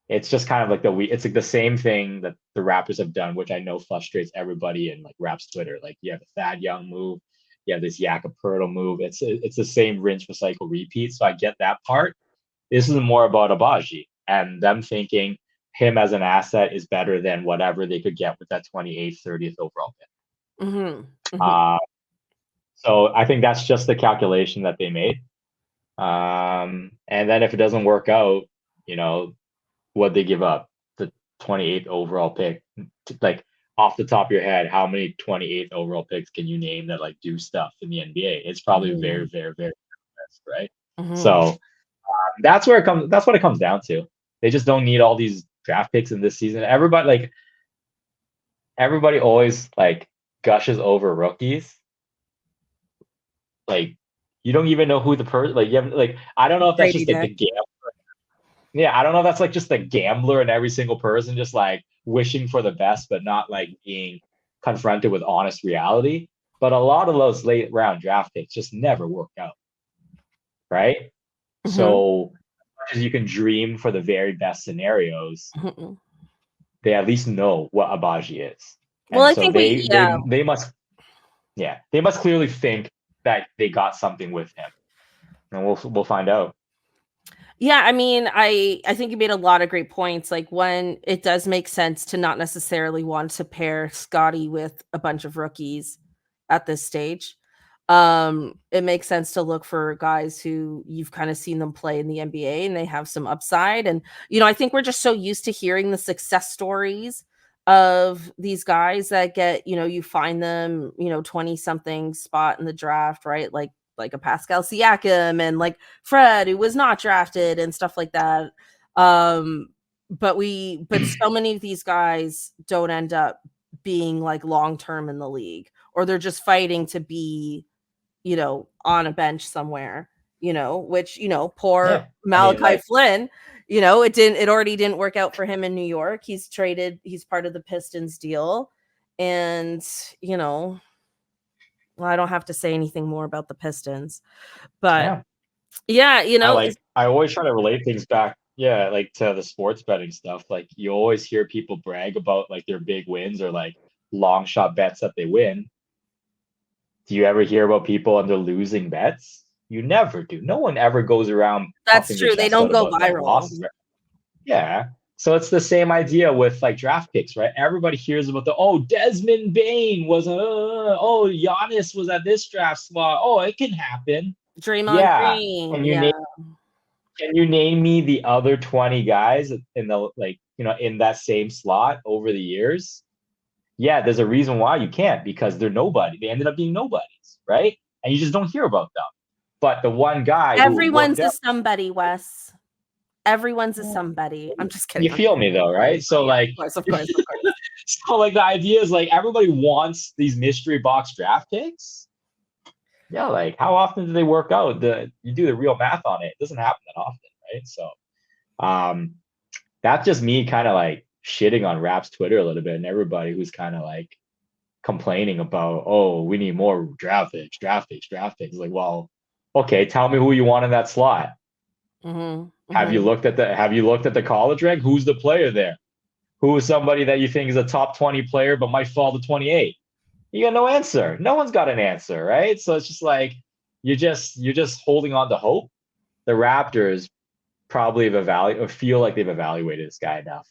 It's just kind of like it's like the same thing that the Raptors have done, which I know frustrates everybody in like Raps Twitter. Like you have a Thad Young move, you have this Jakob Poeltl move. It's the same rinse, recycle, repeat. So I get that part. This is more about Agbaji and them thinking him as an asset is better than whatever they could get with that 28th, 30th overall pick. So I think that's just the calculation that they made. And then if it doesn't work out, what they give up, the 28th overall pick, like off the top of your head, how many 28th overall picks can you name that like do stuff in the NBA? It's probably very, very, very best, right? So that's what it comes down to. They just don't need all these draft picks in this season. Everybody always like gushes over rookies. Like you don't even know who the person like you have like I don't know if that's just like the gambler. Yeah, I don't know if that's like just the gambler in every single person just like wishing for the best but not like being confronted with honest reality. But a lot of those late round draft picks just never work out. Right? So as you can dream for the very best scenarios, they at least know what Agbaji is. And well, I so think they must clearly think that they got something with him. And we'll find out. Yeah, I mean, I think you made a lot of great points. Like when it does make sense to not necessarily want to pair Scottie with a bunch of rookies. at this stage. It makes sense to look for guys who you've kind of seen them play in the NBA and they have some upside. And, I think we're just so used to hearing the success stories of these guys that get, you find them, 20 something spot in the draft, right? Like a Pascal Siakam and like Fred, who was not drafted and stuff like that. But so many of these guys don't end up being like long term in the league, or they're just fighting to be, on a bench somewhere, which, poor Malachi Flynn, it already didn't work out for him in New York. He's part of the Pistons deal. And, well, I don't have to say anything more about the Pistons, but yeah, I always try to relate things back, like to the sports betting stuff. Like you always hear people brag about like their big wins or like long shot bets that they win. Do you ever hear about people under losing bets? You never do. No one ever goes around. That's true. They don't go viral. Yeah. So it's the same idea with like draft picks, right? Everybody hears about Desmond Bain was Giannis was at this draft slot. Oh, it can happen. Draymond Green. Can you name me the other 20 guys in the in that same slot over the years? Yeah, there's a reason why you can't, because they're nobody. They ended up being nobodies, right? And you just don't hear about them. But the one guy, everyone's a somebody, Wes. Everyone's a somebody. I'm just kidding. You feel me though, right? So like, of course. So like the idea is like everybody wants these mystery box draft picks. Yeah, like how often do they work out? You do the real math on it. It doesn't happen that often, right? So, that's just me kind of like shitting on Raps Twitter a little bit, and everybody who's kind of like complaining about, we need more draft picks. Like, well, okay, tell me who you want in that slot. Have you looked at the college rank? Who's the player there? Who is somebody that you think is a top 20 player but might fall to 28? You got no answer. No one's got an answer, right? So it's just like you're just holding on to hope. The Raptors probably feel like they've evaluated this guy enough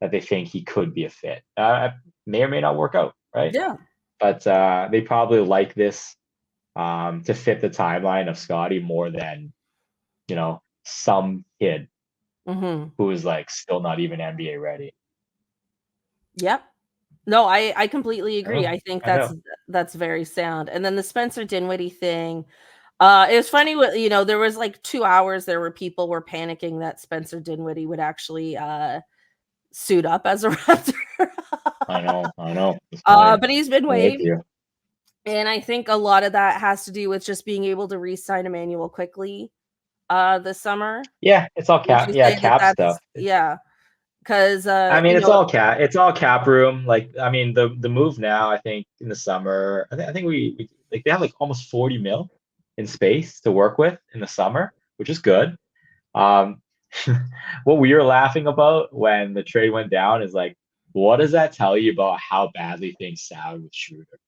that they think he could be a fit. May or may not work out, right? Yeah. But they probably like this to fit the timeline of Scottie more than, some kid who is like still not even NBA ready. Yep. No, I completely agree. I think that's very sound. And then the Spencer Dinwiddie thing, it was funny. There was like 2 hours there where people were panicking that Spencer Dinwiddie would actually suit up as a Raptor. I know. But he's been waived. And I think a lot of that has to do with just being able to re-sign Emmanuel quickly this summer. Yeah, it's all cap. Yeah, cap stuff. Yeah. Because it's all cap. It's all cap room. Like, I mean, the move now, I think in the summer, I think we like they have like almost 40 mil in space to work with in the summer, which is good. What we were laughing about when the trade went down is like, what does that tell you about how badly things sound with Schroeder?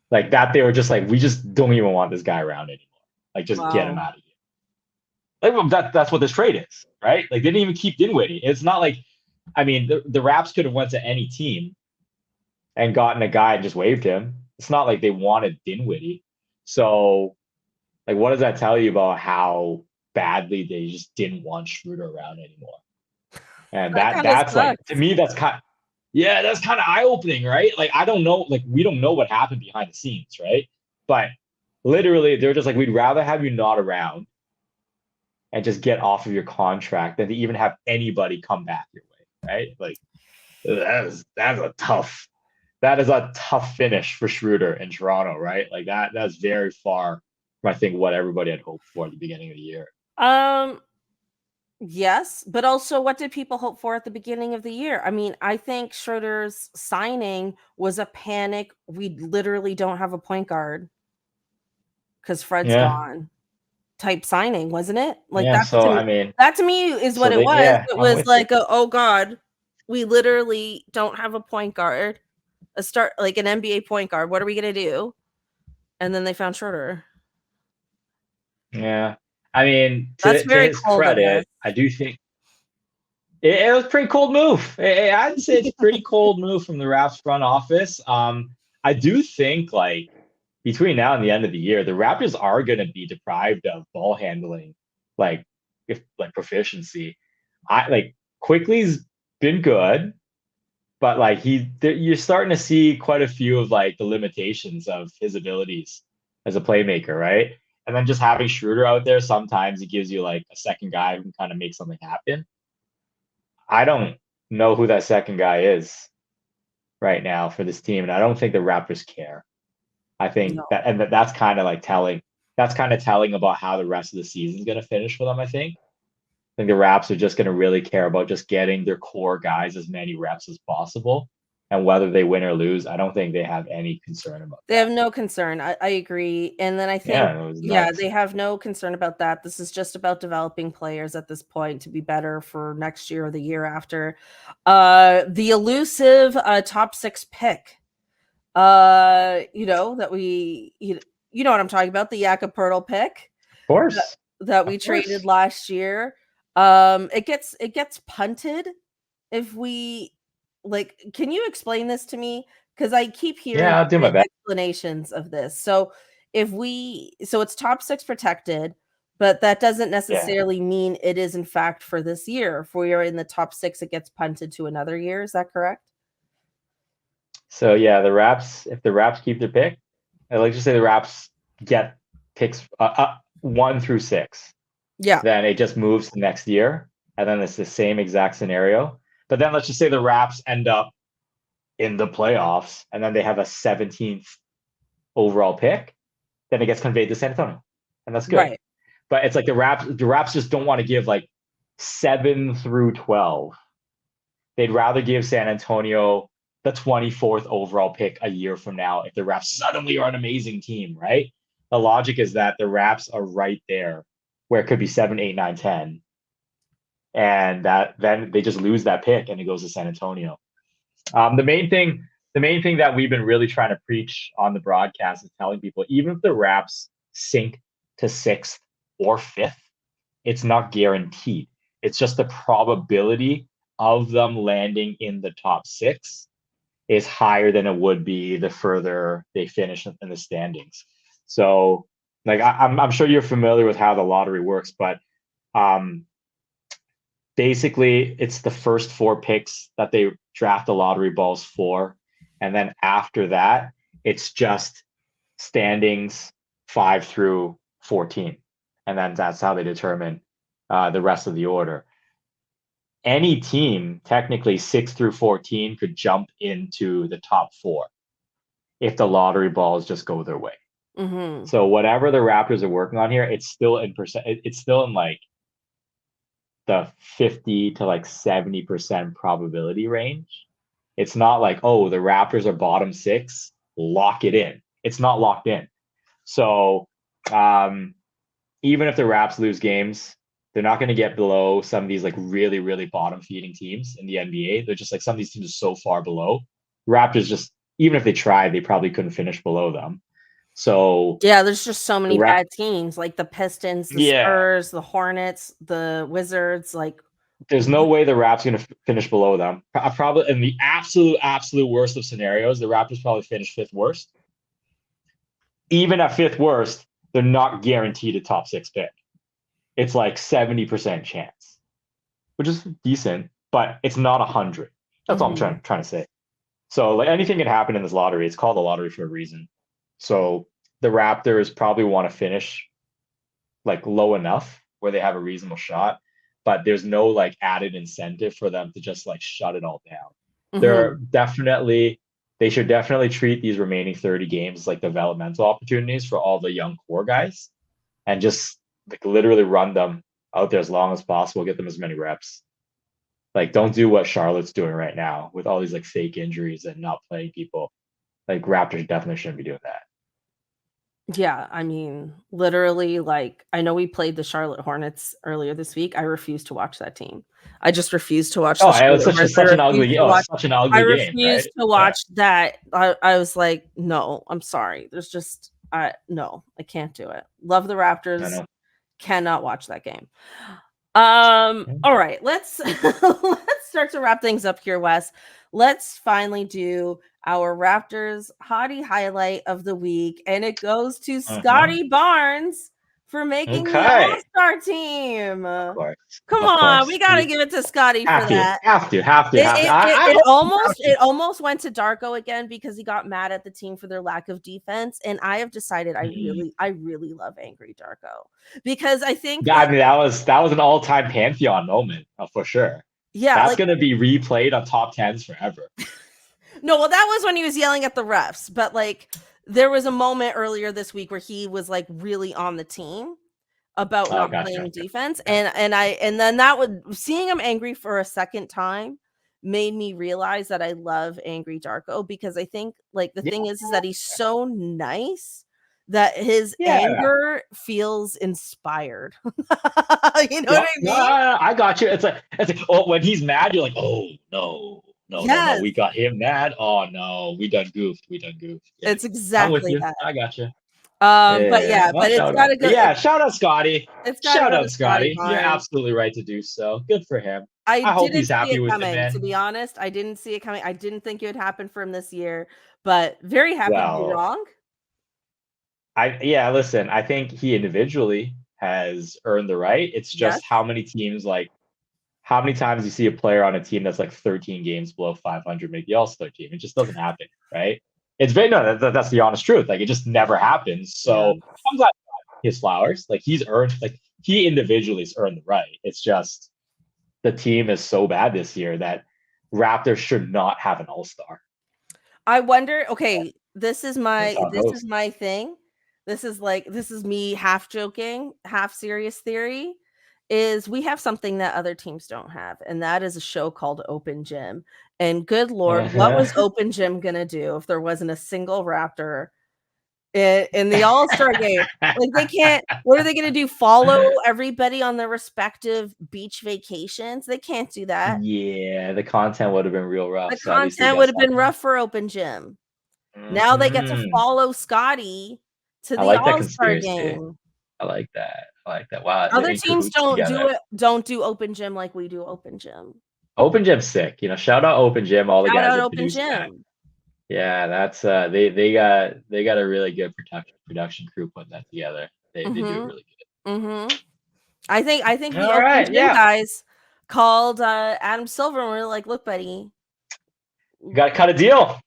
Like that, they were just like, we just don't even want this guy around anymore. Like, just get him out of here. Like, that's what this trade is, right? Like, they didn't even keep Dinwiddie. It's not like, I mean, the Raps could have went to any team and gotten a guy and just waived him. It's not like they wanted Dinwiddie. So, like, what does that tell you about how badly they just didn't want Schroeder around anymore? And that's like, to me, that's kind of eye-opening, right? Like, I don't know, like, we don't know what happened behind the scenes, right? But literally, they're just like, we'd rather have you not around and just get off of your contract than to even have anybody come back your way, right? Like, that is a tough finish for Schroeder in Toronto, right? Like that's very far from, I think, what everybody had hoped for at the beginning of the year. Yes, but also, what did people hope for at the beginning of the year? I mean, I think Schroeder's signing was a panic. We literally don't have a point guard because Fred's gone type signing, wasn't it? Like that to me is what it was. It was like, oh God, we literally don't have a point guard, an NBA point guard. What are we gonna do? And then they found Schroeder. Yeah. I mean, to his credit, I do think it was a pretty cold move. I'd say it's a pretty cold move from the Raps front office. I I do think like between now and the end of the year, the Raptors are going to be deprived of ball handling, like if like proficiency. I like Quickly's been good, but like you're starting to see quite a few of like the limitations of his abilities as a playmaker, right? And then just having Schroeder out there, sometimes it gives you like a second guy who can kind of make something happen. I don't know who that second guy is right now for this team, and I don't think the Raptors care. I think No. that's kind of like telling. That's kind of telling about how the rest of the season is going to finish for them. I think the Raps are just going to really care about just getting their core guys as many reps as possible, and whether they win or lose, I don't think they have any concern about They that. have no concern. I agree. And then I think, Yeah, it was yeah, nuts. they have no concern about that. This is just about developing players at this point to be better for next year or the year after. The elusive top 6 pick. That you know what I'm talking about, the Yakapurtle pick Of course, that we of traded course. last year. It gets punted if we like, can you explain this to me? Because I keep hearing Yeah, I'll do my different best. explanations of this. So so it's top 6 protected, but that doesn't Yeah. necessarily mean it is in fact for this year. If we are in the top 6, it gets punted to another year. Is that correct? So yeah, the Raps. If the Raps keep their pick, I like to say the Raps get picks 1 through 6. Yeah. Then it just moves to next year, and then it's the same exact scenario. But then let's just say the Raps end up in the playoffs, and then they have a 17th overall pick, then it gets conveyed to San Antonio, and that's good. Right. But it's like the Raps just don't want to give like 7 through 12. They'd rather give San Antonio the 24th overall pick a year from now if the Raps suddenly are an amazing team, right? The logic is that the Raps are right there where it could be 7, 8, 9, 10. And that then they just lose that pick and it goes to San Antonio. The main thing that we've been really trying to preach on the broadcast is telling people, even if the Raps sink to 6th or 5th, it's not guaranteed. It's just the probability of them landing in the top 6 is higher than it would be the further they finish in the standings. So, like I'm sure you're familiar with how the lottery works, but um, basically it's the first 4 picks that they draft the lottery balls for, and then after that it's just standings 5 through 14, and then that's how they determine the rest of the order. Any team technically 6 through 14 could jump into the top 4 if the lottery balls just go their way. Mm-hmm. So whatever the Raptors are working on here, it's still in percent. It's still in like the 50 to like 70% probability range. It's not like, oh, the Raptors are bottom 6, lock it in. It's not locked in. So even if the Raps lose games, they're not going to get below some of these like really, really bottom feeding teams in the NBA. They're just like, some of these teams are so far below. Raptors just, even if they tried, they probably couldn't finish below them. So Yeah, there's just so the many Rap, bad teams, like the Pistons, the yeah, Spurs, the Hornets, the Wizards, like there's no way the Raps going to finish below them. Probably in the absolute worst of scenarios, the Raptors probably finish 5th worst. Even at 5th worst, they're not guaranteed a top 6 pick. It's like 70% chance, which is decent, but it's not 100. That's all I'm trying to say. So like anything can happen in this lottery. It's called a lottery for a reason. So the Raptors probably want to finish like low enough where they have a reasonable shot, but there's no like added incentive for them to just like shut it all down. They're Mhm. definitely They should definitely treat these remaining 30 games like developmental opportunities for all the young core guys and just like literally run them out there as long as possible, get them as many reps. Like don't do what Charlotte's doing right now with all these like fake injuries and not playing people. Like Raptors definitely shouldn't be doing that. Yeah, I mean, literally, like, I know we played the Charlotte Hornets earlier this week. I refuse to watch that team. I just refuse to watch Oh, the it was Charlotte such a Hornets. I such an refuse ugly to oh, watch such an I ugly game, refuse right? to Yeah. watch that. I was like, "No, I'm sorry. There's just no, I can't do it." Love the I Raptors, know. cannot watch that game. Yeah. All right, let's let's start to wrap things up here, Wes. Let's finally do our Raptors Hottie Highlight of the week, and it goes to Uh-huh. Scottie Barnes for making the Okay. All-Star team. Of course. Come Of on, course. we gotta give it to Scottie for that. Have to. It almost went to Darko again because he got mad at the team for their lack of defense, and I have decided I really love Angry Darko because I think I mean, that was an all-time pantheon moment for sure. yeah, That's like, gonna be replayed on top tens forever. no, well, that was when he was yelling at the refs, but like there was a moment earlier this week where he was like really on the team about not playing defense, and then that would seeing him angry for a second time made me realize that I love Angry Darko because I think like the thing is that he's so nice that his anger feels inspired. You know what I mean? I got you. It's like oh, when he's mad, you're like, oh no, we got him mad. Oh no, we done goofed. Yeah. It's exactly that. I got you. But it's gotta go. Yeah, shout out Scottie. Shout out Scottie. You're absolutely right to do so. Good for him. I hope he's happy with it, man. To be honest, I didn't see it coming. I didn't think it would happen for him this year, but very happy to be wrong. Listen, I think he individually has earned the right. It's just how many teams how many times you see a player on a team that's like 13 games below 500 make the All-Star team? It just doesn't happen, right? It's very that's the honest truth. Like it just never happens. So I'm glad his flowers. Like he's earned, like he individually has earned the right. It's just the team is so bad this year that Raptors should not have an All-Star. I wonder. Okay, this is my thing. This is me half joking, half serious theory. Is we have something that other teams don't have, and that is a show called Open Gym. And good Lord, what was Open Gym gonna do if there wasn't a single Raptor in the All-Star game? Like they can't. What are they gonna do? Follow everybody on their respective beach vacations? They can't do that. Yeah, the content would have been real rough. The content would have been rough for Open Gym. Now they get to follow Scottie to the All-Star game. I like that. Wow. Other teams don't do Open Gym like we do Open Gym. Open Gym's sick. Shout out Open Gym. All the guys that Open Gym. Yeah, that's they got a really good production crew putting that together. They do really good. I think the Open Gym guys called Adam Silver and we're like, look, buddy, gotta cut a deal.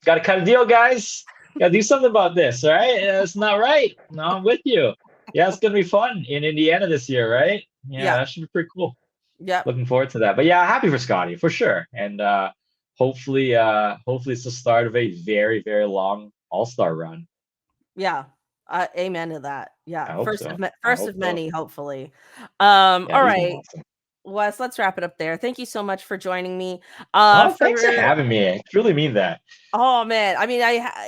Guys. Gotta do something about this, all right? It's not right. No, I'm with you. Yeah, it's gonna be fun in Indiana this year, right? Yeah, that should be pretty cool. Yeah, looking forward to that. But yeah, happy for Scottie for sure, and hopefully it's the start of a very, very long All-Star run. Yeah, amen to that. Yeah, first of many, hopefully. All right. Awesome. Wes, let's wrap it up there. Thank you so much for joining me. Thanks for having me. I truly mean that. Oh man, I mean,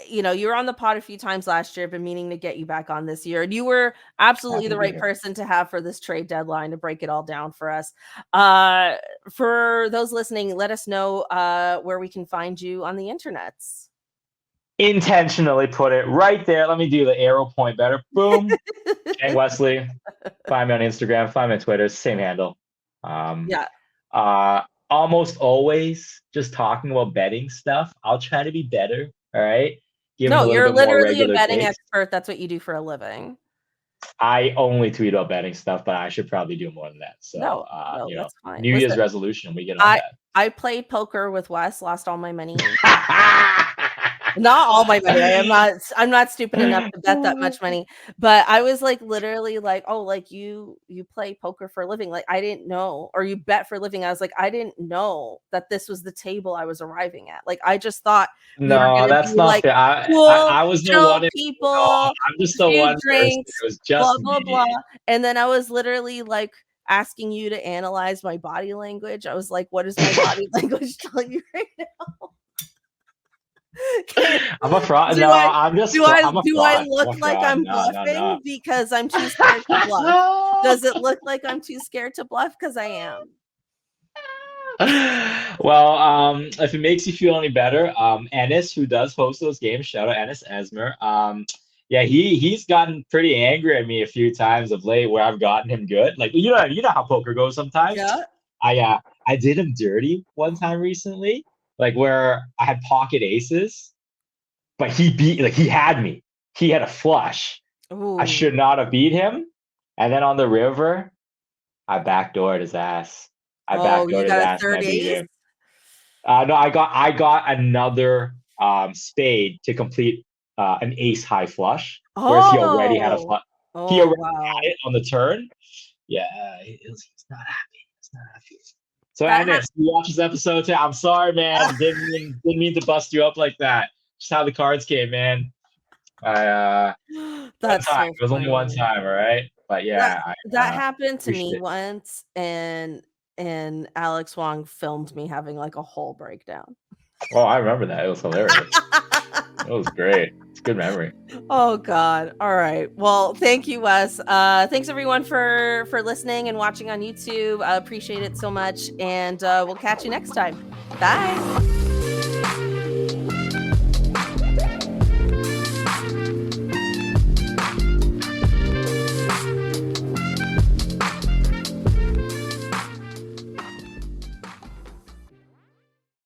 you were on the pod a few times last year. Been meaning to get you back on this year, and you were absolutely the right person to have for this trade deadline to break it all down for us. For those listening, let us know where we can find you on the internets. Intentionally put it right there. Let me do the arrow point better. Boom. Cheng Wesley. Find me on Instagram. Find me on Twitter. Same handle. Almost always just talking about betting stuff. I'll try to be better. All right. You're literally a betting expert. That's what you do for a living. I only tweet about betting stuff, but I should probably do more than that. So that's fine. New Year's resolution. We get on that. I played poker with Wes, lost all my money. Not all my money. I'm not stupid enough to bet that much money. But I was like literally like, oh, like you play poker for a living. Like I didn't know, or you bet for a living. I was like, I didn't know that this was the table I was arriving at. Like I just thought that's not like, fair. I was the one people. I'm just the one drinks, person. It was just blah blah blah. And then I was literally like asking you to analyze my body language. I was like, what is my body language telling you right now? I'm a fraud. Do I look like I'm bluffing because I'm too scared to bluff? Does it look like I'm too scared to bluff? Because I am. Well, if it makes you feel any better, Ennis, who does host those games, shout out Ennis Esmer. He's gotten pretty angry at me a few times of late where I've gotten him good. Like you know how poker goes sometimes. Yeah. I did him dirty one time recently. Like where I had pocket aces but he had me. He had a flush. I Ooh. should not have beat him. And then on the river, I backdoored his ass. I Oh, you backdoored his got a ass and I third beat ace? him. No, I got another spade to complete an ace high flush, whereas he already had a Oh. flush. He Oh, already had wow. it on the turn. Yeah, he's not happy. He's not happy. So, That Ennis, you watch this episode too. I'm sorry, man. Didn't mean to bust you up like that. Just how the cards came, man. I one That's time. so It was only one funny. time, all right. But That yeah, I that happened to appreciate me it. once, and Alex Wong filmed me having, like, a whole breakdown. Oh, I remember that. It was hilarious. It was great. It's a good memory. Oh god. All right. Well, thank you, Wes. Thanks everyone for listening and watching on YouTube. I appreciate it so much, and we'll catch you next time. Bye.